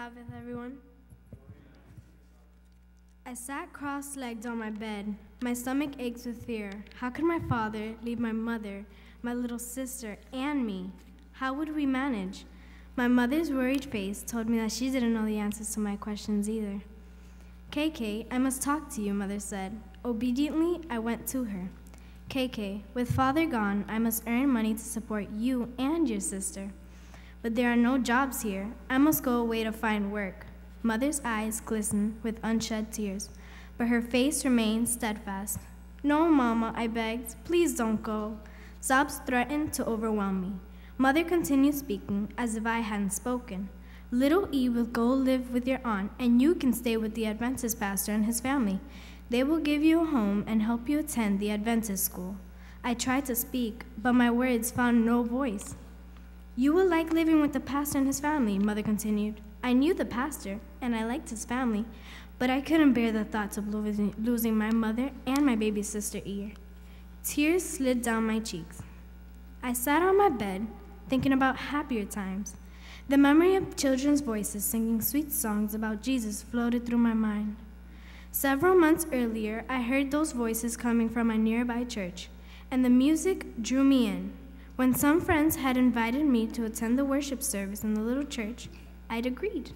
Sabbath, everyone. I sat cross-legged on my bed. My stomach aches with fear. How could my father leave my mother, my little sister, and me? How would we manage? My mother's worried face told me that she didn't know the answers to my questions either. KK, I must talk to you, Mother said. Obediently, I went to her. KK, with father gone, I must earn money to support you and your sister. But there are no jobs here. I must go away to find work. Mother's eyes glistened with unshed tears, but her face remained steadfast. No, Mama, I begged. Please don't go. Sobs threatened to overwhelm me. Mother continued speaking as if I hadn't spoken. Little E will go live with your aunt, and you can stay with the Adventist pastor and his family. They will give you a home and help you attend the Adventist school. I tried to speak, but my words found no voice. You will like living with the pastor and his family, Mother continued. I knew the pastor, and I liked his family, but I couldn't bear the thoughts of losing my mother and my baby sister E. Tears slid down my cheeks. I sat on my bed, thinking about happier times. The memory of children's voices singing sweet songs about Jesus floated through my mind. Several months earlier, I heard those voices coming from a nearby church, and the music drew me in. When some friends had invited me to attend the worship service in the little church, I'd agreed.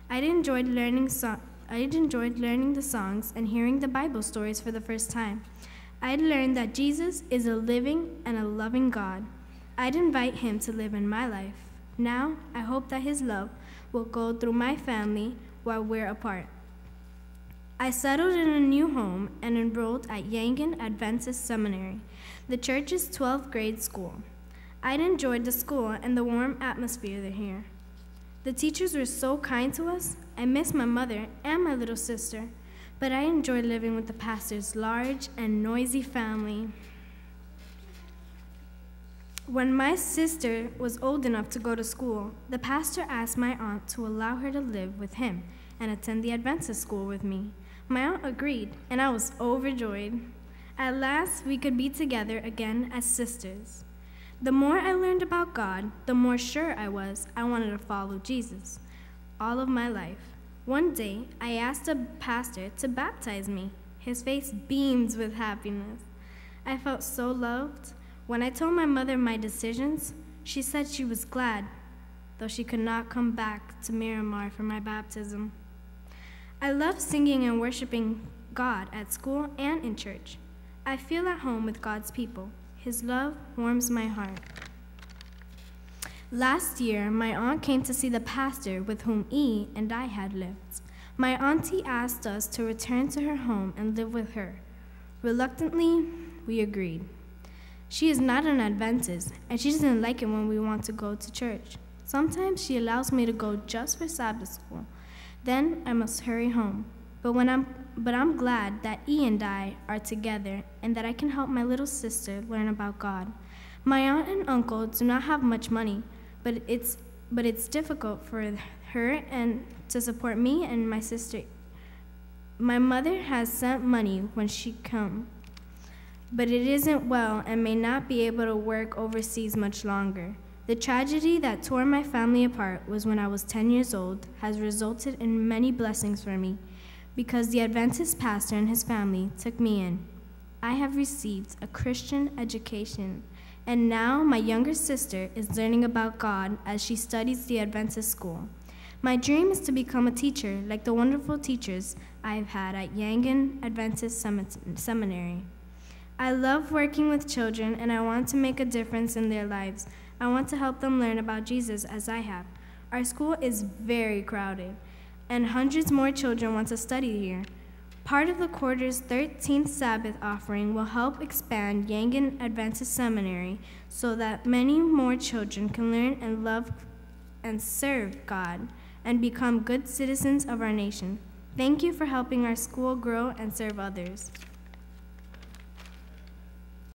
I'd enjoyed learning the songs and hearing the Bible stories for the first time. I'd learned that Jesus is a living and a loving God. I'd invite him to live in my life. Now, I hope that his love will go through my family while we're apart. I settled in a new home and enrolled at Yangon Adventist Seminary, the church's 12th grade school. I'd enjoyed the school and the warm atmosphere here. The teachers were so kind to us. I miss my mother and my little sister, but I enjoyed living with the pastor's large and noisy family. When my sister was old enough to go to school, the pastor asked my aunt to allow her to live with him and attend the Adventist school with me. My aunt agreed, and I was overjoyed. At last, we could be together again as sisters. The more I learned about God, the more sure I was I wanted to follow Jesus all of my life. One day, I asked a pastor to baptize me. His face beamed with happiness. I felt so loved. When I told my mother my decisions, she said she was glad, though she could not come back to Miramar for my baptism. I love singing and worshiping God at school and in church. I feel at home with God's people. His love warms my heart. Last year, my aunt came to see the pastor with whom E and I had lived. My auntie asked us to return to her home and live with her. Reluctantly, we agreed. She is not an Adventist, and she doesn't like it when we want to go to church. Sometimes she allows me to go just for Sabbath school. Then I must hurry home. But I'm glad that E and I are together and that I can help my little sister learn about God. My aunt and uncle do not have much money, but it's difficult for her and to support me and my sister. My mother has sent money when she comes, but it isn't well and may not be able to work overseas much longer. The tragedy that tore my family apart was when I was 10 years old has resulted in many blessings for me because the Adventist pastor and his family took me in. I have received a Christian education, and now my younger sister is learning about God as she studies the Adventist school. My dream is to become a teacher like the wonderful teachers I've had at Yangon Adventist Seminary. I love working with children, and I want to make a difference in their lives. I want to help them learn about Jesus as I have. Our school is very crowded, and hundreds more children want to study here. Part of the quarter's 13th Sabbath offering will help expand Yangon Adventist Seminary so that many more children can learn and love and serve God and become good citizens of our nation. Thank you for helping our school grow and serve others.